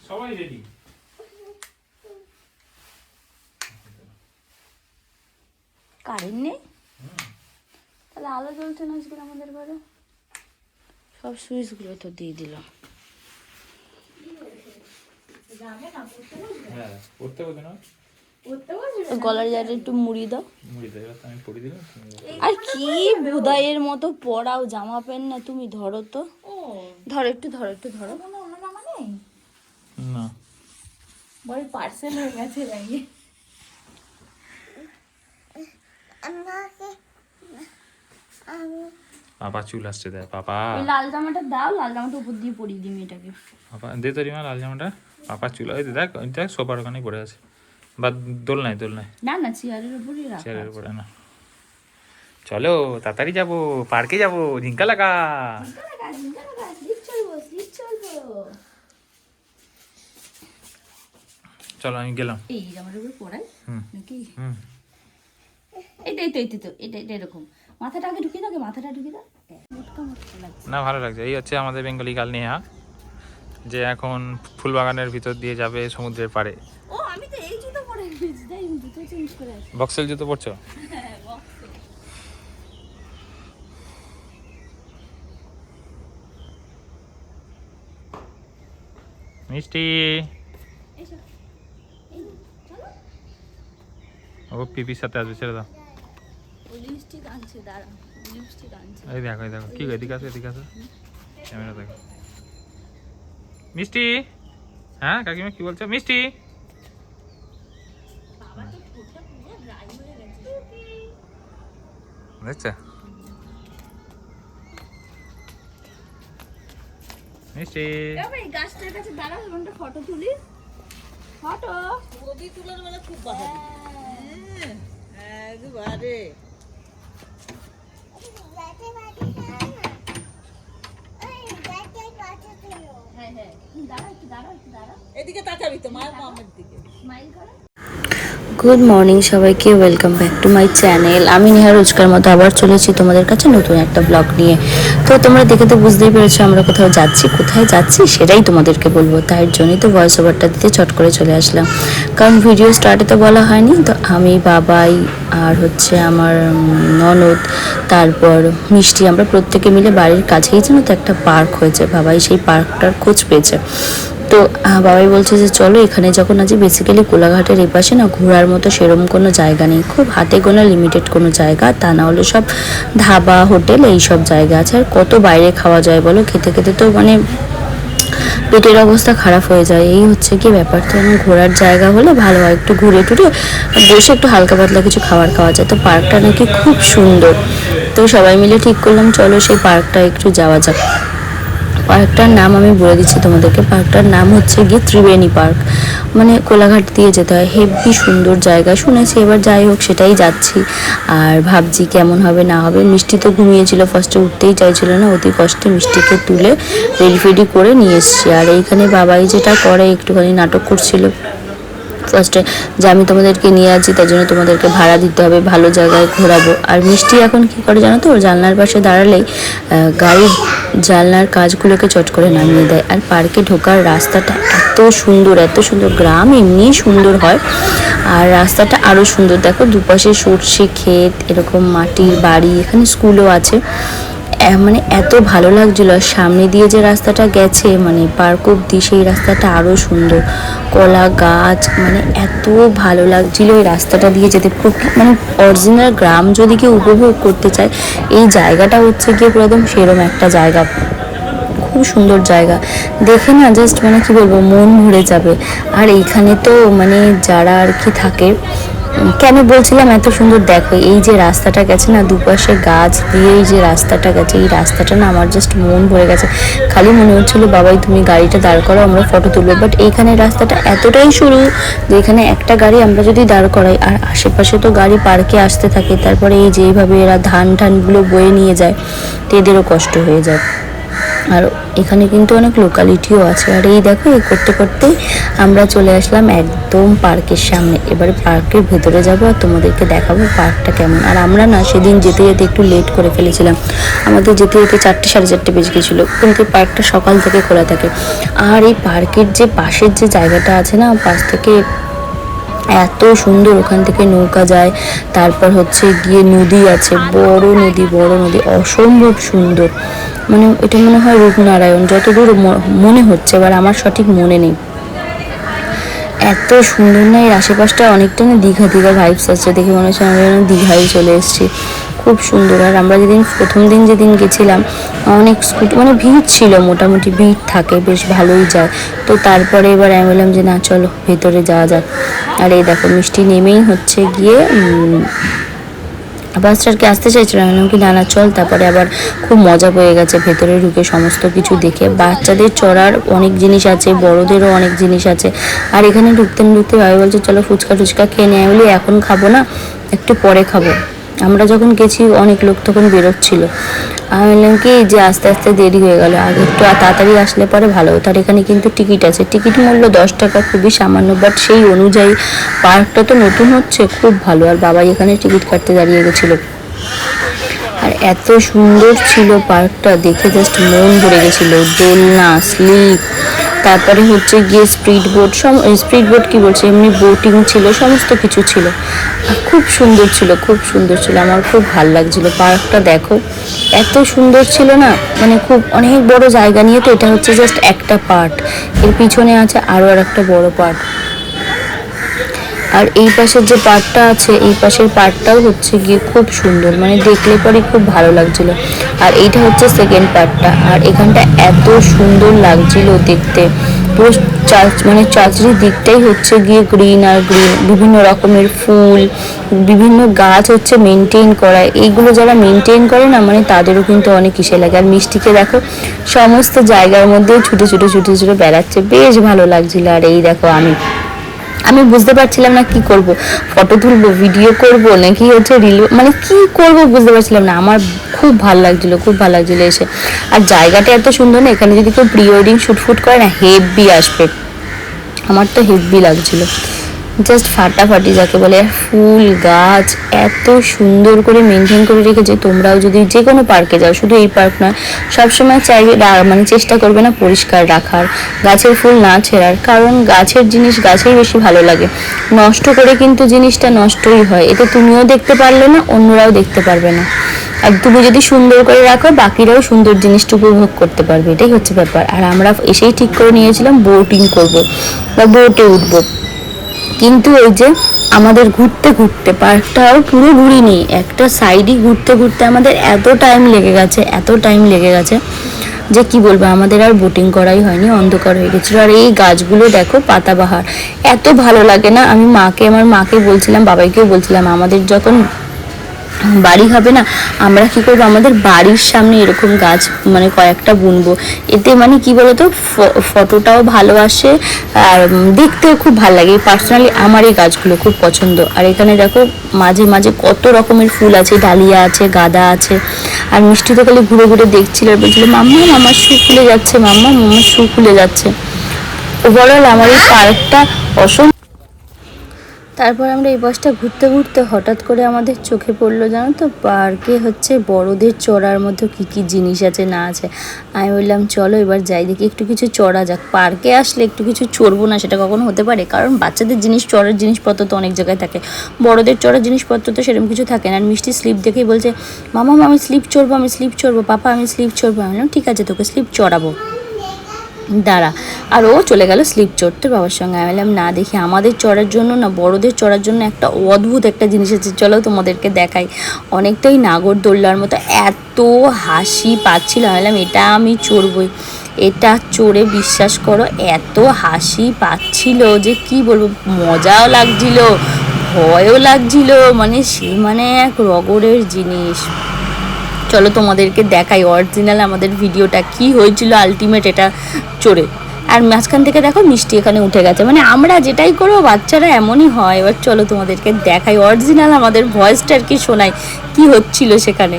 সবাই ready. Current নেই, তাহলে আলো জ্বলছে না আজকে আমাদের ঘরে। সব সুইচগুলো তো দিয়ে দিল। হ্যাঁ পড়তে বলবে না, গলার জায়গাটা একটু মুড়ি দাও। মুড়ি দেবে, আমি পড়ি দিলাম। আর কি ভুদাইয়ের মতো পড়াও, জামা প্যান্ট না, তুমি ধরো তো। ধরো একটু, ধরো একটু, ধরো। অন্য জামা নেই, না বড় পার্সেল হয়ে গেছে ব্যাগে। পাপা চুল আসছে, দেখ পাপা। ওই লাল জামাটা দাও, লাল জামাটা উপর দিয়ে পরিয়ে দিই মেয়েটাকে। পাপা দে তো রিমা লাল জামাটা। পাপা চুল, ওই দেখ দেখ সোফার ওখানেই পড়ে আছে, বা দোল নাই, দোল নাই, না না, চেয়ারের উপরই রাখা চেয়ারের আছে। উপরে না। চলো তাড়াতাড়ি যাবো, পার্কে যাবো, ঝিঙ্কা লাগা। চলো আমি গেলাম। এই জামাটার উপর পরাই হুম নাকি? হুম। এইটাই তো, এইটাই তো, এটা এরকম। মাথাটা আগে ঢুকিয়ে দাও, মাথাটা ঢুকিয়ে দাও। মোটকা মোটকা লাগছে। না ভালো লাগছে। এই হচ্ছে আমাদের বেঙ্গলি গার্ল নেহা, যে এখন ফুলবাগানের ভিতর দিয়ে যাবে সমুদ্রের পাড়ে। ও আমি তো এই জুতো পরে গেছি, তাই জুতো চেঞ্জ করে আসি। বক্সেল জুতো পরছো? হ্যাঁ বক্স। মিষ্টি এসো, এই চলো। ও পিপির সাথে আসবে, ছেড়ে দাও। ও লিপস্টিক আনছে, দাঁড়া, লিপস্টিক আনছে। এই দেখো, এই দেখো, কি গো, এদিকে আসো, এদিকে আসো, ক্যামেরা দেখো। মিষ্টি, হ্যাঁ কাকিমা কি বলছো? মিষ্টি বাবা তো ঠোঁটটা পুরো ড্রাই হয়ে গেছে। দেখছো? মিষ্টি তবে এই গাছটার কাছে দাঁড়াও, একটা ফটো তুলি। ফটো ছবি তোলার বেলা খুব বাহাদুর। একবারে হ্যাঁ হ্যাঁ, দাঁড়াও একটু, দাঁড়াও একটু, দাঁড়াও। এদিকে তাকাবি তো মায়ের মামের দিকে। স্মাইল করো। গুড মর্নিং সবাইকে, welcome back to my channel. আমি নেহা রোজকার মতো আবার চলেছি তোমাদের কাছে নতুন একটা ব্লগ নিয়ে। তো তোমরা দেখে তো বুঝতেই পেরেছো আমরা কোথাও যাচ্ছি, কোথায় যাচ্ছি সেটাই তোমাদেরকে বলবো। তাই জন্যই তো ভয়েস ওভারটা দিতে চট করে চলে আসলাম, কারণ ভিডিও স্টার্টে তো বলা হয়নি। তো আমি, বাবাই, আর হচ্ছে আমার ননদ, তারপর মিষ্টি, আমরা প্রত্যেকে মিলে বাড়ির কাছেই যেন তো একটা পার্ক হয়েছে, বাবাই সেই পার্কটার খোঁজ পেয়েছে। তো বাবাই বলছে যে চলো এখানে যখন আছি, বেসিক্যালি কোলাঘাটের এপাশে না ঘোরার মতো সেরকম কোনো জায়গা নেই, খুব হাতে গোনা লিমিটেড কোনো জায়গা, তা না হলে সব ধাবা হোটেল এই সব জায়গা আছে। আর কত বাইরে খাওয়া যায় বলো, খেতে খেতে তো মানে পেটের অবস্থা খারাপ হয়ে যায়। এই হচ্ছে কি ব্যাপার। তো আমার ঘোরার জায়গা হলে ভালো হয়, একটু ঘুরে টুরে বসে একটু হালকা পাতলা কিছু খাবার খাওয়া যায়। তো পার্কটা নাকি খুব সুন্দর, তো সবাই মিলে ঠিক করলাম চলো সেই পার্কটা একটু যাওয়া যাক। পার্কটার নাম আমি বলে দিচ্ছি তোমাদেরকে, পার্কটার নাম হচ্ছে গিয়ে ত্রিবেণী পার্ক, মানে কোলাঘাট দিয়ে যেতে হয়। হেভি সুন্দর জায়গা শুনেছি, এবার যাই হোক সেটাই যাচ্ছি। আর ভাবছি কেমন হবে না হবে। মিষ্টি তো ঘুমিয়েছিল, ফার্স্টে উঠতেই চাইছিল না, অতি কষ্টে মিষ্টিকে তুলে রেডি ফেডি করে নিয়ে এসছি। আর এইখানে বাবাই যেটা করে, একটুখানি নাটক করছিল ফার্স্টে যে আমি তোমাদেরকে নিয়ে আসছি, তার জন্য তোমাদেরকে ভাড়া দিতে হবে, ভালো জায়গায় ঘোরাবো। আর মিষ্টি এখন কি করে জানো তো, জানলার পাশে দাঁড়ালেই গাড়ির জানলার কাজগুলোকে চট করে নামিয়ে দেয়। আর পার্কে ঢোকার রাস্তাটা এত সুন্দর, এত সুন্দর, গ্রাম এমনিই সুন্দর হয়, আর রাস্তাটা আরও সুন্দর। দেখো দুপাশে সর্ষে ক্ষেত, এরকম মাটির বাড়ি, এখানে স্কুলও আছে। মানে এত ভালো লাগছিল। আর সামনে দিয়ে যে রাস্তাটা গেছে মানে পার্ক অব্দি, সেই রাস্তাটা আরও সুন্দর, কলা গাছ, মানে এত ভালো লাগছিল এই রাস্তাটা দিয়ে যেতে। মানে অরিজিনাল গ্রাম যদি কেউ উপভোগ করতে চায়, এই জায়গাটা হচ্ছে গিয়ে পুরো একদম সেরম একটা জায়গা, খুব সুন্দর জায়গা। দেখে না জাস্ট মানে কি বলবো, মন ভরে যাবে। আর এইখানে তো মানে যারা আর কি থাকে, কেন বলছিলাম এত সুন্দর, দেখো এই যে রাস্তাটা গেছে না, দুপাশে গাছ দিয়ে এই যে রাস্তাটা গেছে, এই রাস্তাটা না আমার জাস্ট মন ভরে গেছে। খালি মনে হচ্ছিলো বাবাই তুমি গাড়িটা দাঁড় করো, আমরা ফটো তুলবো। বাট এইখানে রাস্তাটা এতটাই সরু যে এখানে একটা গাড়ি আমরা যদি দাঁড় করাই, আর আশেপাশে তো গাড়ি পার্কে আসতে থাকে, তারপরে এই যে এইভাবে এরা ধানগুলো বয়ে নিয়ে যায়, তো এদেরও কষ্ট হয়ে যায়। আর এখানে কিন্তু অনেক লোকালিটিও আছে। আর এই দেখো এই করতে করতেই আমরা চলে আসলাম একদম পার্কের সামনে। এবারে পার্কের ভেতরে যাব আর তোমাদেরকে দেখাবো পার্কটা কেমন। আর আমরা না সেদিন যেতে যেতে একটু লেট করে ফেলেছিলাম, আমাদের যেতে যেতে 4টে সাড়ে 4টে বেজে গেছিলো, কিন্তু পার্কটা সকাল থেকে খোলা থাকে। আর এই পার্কের যে পাশের যে জায়গাটা আছে না, পাশ থেকে এত সুন্দর, ওখান থেকে নৌকা যায়, তারপর হচ্ছে গিয়ে নদী আছে, বড় নদী অসম্ভব সুন্দর। মানে এটা মনে হয় রূপনারায়ণ, যতদূর মনে হচ্ছে, এবার আমার সঠিক মনে নেই। এত সুন্দর না, এর আশেপাশটা অনেকটা না দীঘা ভাইবস আছে, দেখে মনে হচ্ছে আমরা যেন দীঘায় চলে এসেছি। খুব সুন্দর। আর আমরা প্রথম দিন যেদিন গেছিলাম অনেক স্কুটি, মানে ভিড় ছিল, মোটামুটি ভিড় থাকে, বেশ ভালোই যায়। তো তারপরে এবার আমি বললাম যে না চলো ভেতরে যাওয়া যাক। আর এই দেখো মিষ্টি নেমেই হচ্ছে গিয়ে বাসটাকে আসতে চাইছিলাম, বললাম কি না চল। তারপরে আবার খুব মজা পেয়ে গেছে ভেতরে ঢুকে সমস্ত কিছু দেখে। বাচ্চাদের চড়ার অনেক জিনিস আছে, বড়দেরও অনেক জিনিস আছে। আর এখানে ঢুকতে ভাই বলছে চলো ফুচকা খেয়ে নেয়, বলি এখন খাবো না, একটু পরে খাবো। আমরা যখন গেছি অনেক লোক তখন বেরোচ্ছিল। আমি বললাম কি যে আস্তে আস্তে দেরি হয়ে গেল, আগে একটু তাড়াতাড়ি আসলে পরে ভালো হতো। আর এখানে কিন্তু টিকিট আছে, টিকিট মূল্য 10 টাকা, খুবই সামান্য, বাট সেই অনুযায়ী পার্কটা তো নতুন হচ্ছে, খুব ভালো। আর বাবাই এখানে টিকিট কাটতে দাঁড়িয়ে গেছিলো। আর এত সুন্দর ছিল পার্কটা, দেখে জাস্ট মন ভরে গেছিলো। দোলনা, স্লিপ, তারপরে হচ্ছে গিয়ে স্পিড বোট কি বলছে, এমনি বোটিং ছিল, সমস্ত কিছু ছিল। আর খুব সুন্দর ছিল, আমার খুব ভালো লাগছিল পার্কটা। দেখো এত সুন্দর ছিল না, মানে খুব অনেক বড় জায়গা নিয়ে, তো এটা হচ্ছে জাস্ট একটা পার্ট, এর পিছনে আছে আরও আর একটা বড় পার্ট। আর এই পাশের যে পার্টটা আছে, এই পাশের পার্টটাও হচ্ছে গিয়ে খুব সুন্দর, মানে দেখলে পরে খুব ভালো লাগছিল। আর এইটা হচ্ছে সেকেন্ড পার্টটা। আর এখানটা এত সুন্দর লাগছিল দেখতে, পুরো চারচির দিকটাই হচ্ছে গিয়ে গ্রিন, বিভিন্ন রকমের ফুল, বিভিন্ন গাছ হচ্ছে মেনটেন করা। এইগুলো যারা মেনটেন করে না, মানে তাদেরও কিন্তু অনেক কিসে লাগে। আর মিষ্টিকে দেখো সমস্ত জায়গার মধ্যে ছুটে বেড়াচ্ছে, বেশ ভালো লাগছিল। আর এই দেখো আমি বুঝতে পারছিলাম না কি করব, ফটো তুলবো, ভিডিও করব, নাকি হচ্ছে রিল, মানে কি করব বুঝতে পারছিলাম না। আমার খুব ভালো লাগছিল এসে। আর জায়গাটা এত সুন্দর না, এখানে যদি কেউ প্রি ওয়েডিং শ্যুট করে না, হেভি আসবে। আমার তো হেভি লাগছিল, জাস্ট ফাটাফাটি যাকে বলে। ফুল গাছ এত সুন্দর করে মেনটেন করে রেখেছে। তোমরাও যদি যে কোনো পার্কে যাও, শুধু এই পার্ক নয়, সবসময় চাইবে মানে চেষ্টা করবে না পরিষ্কার রাখার, গাছের ফুল না ছেঁড়ার, কারণ গাছের জিনিস গাছেই বেশি ভালো লাগে। নষ্ট করে কিন্তু জিনিসটা নষ্টই হয়, এতে তুমিও দেখতে পারলে না, অন্যরাও দেখতে পারবে না। আর তুমি যদি সুন্দর করে রাখো, বাকিরাও সুন্দর জিনিসটা উপভোগ করতে পারবে, এটাই হচ্ছে ব্যাপার। আর আমরা এসেই ঠিক করে নিয়েছিলাম বোটিং করব বা বোটে উঠবো, কিন্তু ওই যে আমাদের ঘুরতে পার্কটাও পুরো ঘুরিনি, একটা সাইডই ঘুরতে আমাদের এত টাইম লেগে গেছে যে কি বলবো, আমাদের আর বোটিং করাই হয়নি, অন্ধকার হয়ে গেছিলো। আর এই গাছগুলো দেখো, পাতাবাহার, এত ভালো লাগে না। আমি আমার মাকে বলছিলাম, বাবাইকেও বলছিলাম, আমাদের যখন বাড়ি হবে না, আমরা কি করবো, আমাদের বাড়ির সামনে এরকম গাছ মানে কয়েকটা বুনবো। এতে মানে কি বলতো, ফটোটাও ভালো আসে আর দেখতেও খুব ভালো লাগে। পার্সোনালি আমার এই গাছগুলো খুব পছন্দ। আর এখানে দেখো মাঝে মাঝে কত রকমের ফুল আছে, ডালিয়া আছে, গাঁদা আছে। আর মিষ্টি তো খালি ঘুরে দেখছিল আর বলছিল মাম্মা আমার শু খুলে যাচ্ছে, মাম্মা আমার শু খুলে যাচ্ছে। ওভারঅল আমার এই পার্কটা অসম্ভব। তারপর আমরা এই বাসটা ঘুরতে হঠাৎ করে আমাদের চোখে পড়লো, জানো তো, পার্কে হচ্ছে বড়দের চড়ার মধ্যে কি জিনিস আছে না আছে। আমি বললাম চলো এবার যাই, দেখি একটু কিছু চড়া যাক। পার্কে আসলে একটু কিছু চড়বো না সেটা কখনো হতে পারে? কারণ বাচ্চাদের চড়ার জিনিসপত্র তো অনেক জায়গায় থাকে, বড়দের চড়ার জিনিসপত্র তো সেরকম কিছু থাকে না। আর মিষ্টি স্লিপ দেখেই বলছে মামা আমি স্লিপ চড়বো পাপা, আমি স্লিপ চড়বো। আমি বললাম ঠিক আছে, তোকে স্লিপ চড়াবো, দাঁড়া। আর ও চলে গেল স্লিপ চড়তে বাবার সঙ্গে। আমি বললাম না, দেখি আমাদের চড়ার জন্য না, বড়দের চড়ার জন্য একটা অদ্ভুত একটা জিনিস আছে, চলো তোমাদেরকে দেখাই। অনেকটাই নাগরদোল্লার মতো, এত হাসি পাচ্ছিল। আমি বললাম এটা আমি চড়বই, এটা চড়ে বিশ্বাস করো এত হাসি পাচ্ছিল যে কি বলবো, মজাও লাগছিল, ভয়ও লাগছিল, মানে এক রগরের জিনিস। চলো তোমাদেরকে দেখাই অরিজিনাল আমাদের ভিডিওটা কি হয়েছিল আলটিমেট এটা চড়ে। আর মাঝখান থেকে দেখো মিষ্টি এখানে উঠে গেছে, মানে আমরা যেটাই করবো বাচ্চারা এমনই হয়। এবার চলো তোমাদেরকে দেখাই অরিজিনাল আমাদের ভয়েসটা আর কি শোনাই কি হচ্ছিল সেখানে।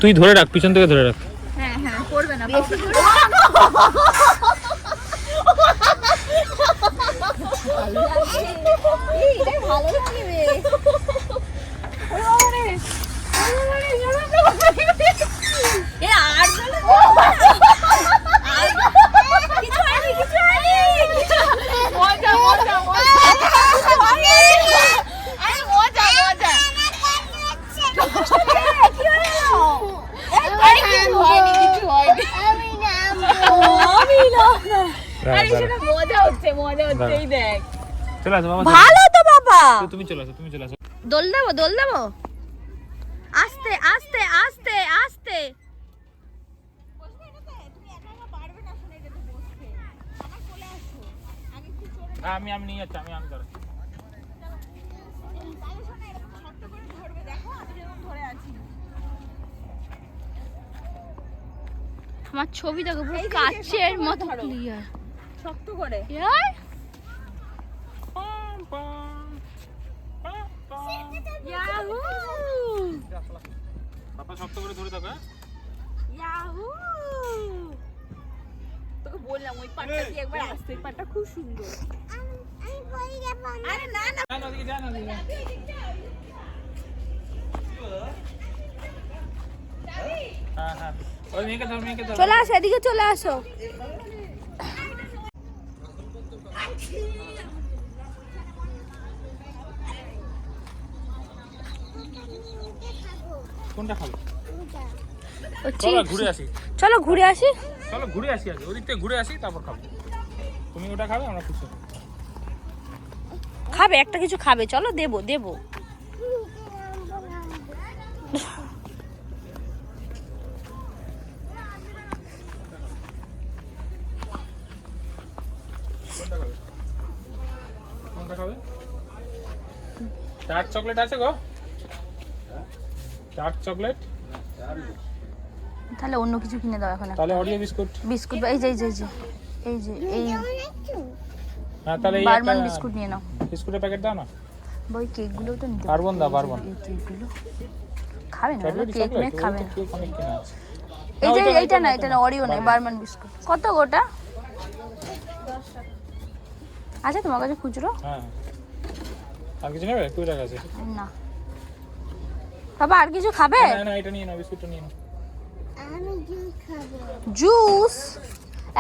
তুই ধরে রাখ, পিছন থেকে ধরে রাখ। হ্যাঁ হ্যাঁ করবে না ভালো লাগবে এ আর কিছু হয়নি মজা মজা মজা আরে মজা মজা কি হলো কিছু হয়নি আমি না আরে সেটা মজা হচ্ছে এই দেখ চলে আসো বাবা, ভালো তো বাবা। তুমি চলে আসো। দোল দেবো আস্তে আস্তে আস্তে আস্তে। আমি নিয়ে যাচ্ছি, আমি ধরে। আমার ছবি দেখো পুরো কাচের মতো ক্লিয়ার। শক্ত করে ইয়াহু পাপা শক্ত করে ধরে থাকো। ইয়াহু তোকে বললাম ওই পাটটা দিয়ে একবার আসতে, ওই পাটটা খুব সুন্দর। আরে না না হ্যাঁ ওই মেয়েকে ধর। চলে আসো, এদিকে চলে আসো। কোনটা খাবে? ও চলো চিপস। ঘুরে আসি। চলো ঘুরে আসি। আগে ওদিক থেকে ঘুরে আসি, তারপর খাবো। তুমি ওটা খাবে, আমরা কিছু খাবে, একটা কিছু খাবে, চলো দেবো। কোনটা খাবে? ডার্ক চকলেট আছে গো? Dark chocolate? তাহলে অন্য কিছু কিনে দাও এখন। তাহলে অরিও বিস্কুট। বিস্কুট এই যে হ্যাঁ তাহলে এই বারমান একটা বিস্কুট নিয়ে নাও। বিস্কুটের প্যাকেট দাও না। বই কেকগুলো তো নিতে পারবো না, পারবো না। কেকগুলো খাবে না, চকলেট কেক মেক খাবে না। কেক অনেক কিনা আছে। এইটা না অরিও নয়, বারমান বিস্কুট। কত গোটা? আচ্ছা তোমার কাছে খুচরো? হ্যাঁ আর কিছু নেবে? 20 টাকা আছে। না বাবা, আর কিছু খাবে? না এটা নিয়ে নাও, বিস্কুটটা নিয়ে নাও। জুস?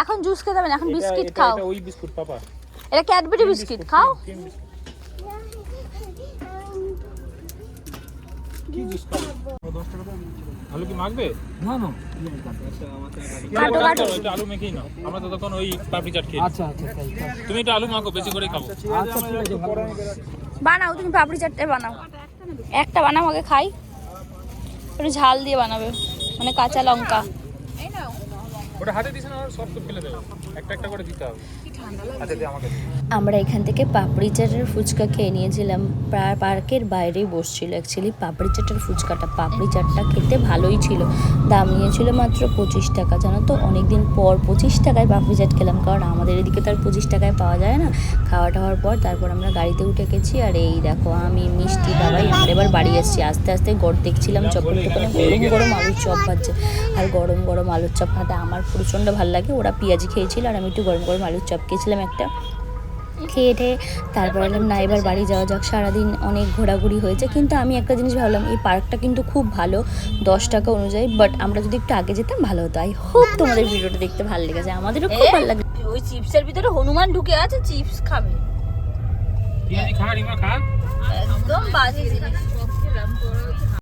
এখন জুস খেতে হবে না, এখন বিস্কিট খাও। এটা ওই বিস্কুট পাপা। এটা ক্যাডবেরি বিস্কিট খাও। কি জুস খাবে? 10 টাকা দাও। আলু কি মাখবে? না কাটো। এটা আলু মেখেই নাও, আমরা ততক্ষণ ওই পাপড়ি চাট খেয়ে। আচ্ছা তাই। তুমি এটা আলু মাখো, বেশি করে খাবো। আচ্ছা ঠিক আছে ভালো। বানাও, তুমি পাপড়ি চাটটাই বানাও। একটা বানাও, আগে খাই। একটু ঝাল দিয়ে বানাবে, মানে কাঁচা লঙ্কা। ওটা হাতে দিছ না, সব তো ফেলে দেবে। একটা করে দিতে হবে। আচ্ছা দে আমাকে। আমরা এখান থেকে পাপড়ি চাটের ফুচকা খেয়ে নিয়েছিলাম। পার্কের বাইরেই বসছিল অ্যাকচুয়ালি পাপড়ি চাটের ফুচকাটা। পাপড়ি চাটটা খেতে ভালোই ছিল, দাম নিয়েছিল মাত্র 25 টাকা। জানো তো অনেকদিন পর 25 টাকায় পাপড়ি চাট খেলাম, কারণ আমাদের এদিকে তো আর 25 টাকায় পাওয়া যায় না। খাওয়া টাওয়ার পর তারপর আমরা গাড়িতে উঠে গেছি। আর এই দেখো আমি মিষ্টি বাবাই আমরা এবার বাড়ি এসেছি। আস্তে আস্তে দেখছিলাম চপের দোকানে গরম আলুর চপ ভাজছে। আর গরম আলুর চপ খাতে আমার প্রচণ্ড ভালো লাগে। ওরা পেঁয়াজি খেয়েছিল আর আমি একটু গরম আলুর চপ খেয়েছিলাম একটা। খেয়ে তারপর এলাম না এবার বাড়ি যাওয়া যাক। সারাদিন অনেক ঘোরাঘুরি হয়েছে, কিন্তু আমি একটা জিনিস ভাবলাম এই পার্কটা কিন্তু খুব ভালো 10 টাকা অনুযায়ী। বাট আমরা যদি একটু আগে যেতাম ভালো হতো। আই হোপ তোমাদের ভিডিওটা দেখতে ভালো লেগেছে, আমাদেরও খুব ভালো লাগে। ওই চিপসের ভিতরে হনুমান ঢুকে আছে, চিপস খাবে। পেঁয়াজি খা, রিমা খা। একদম বাজে জিনিস।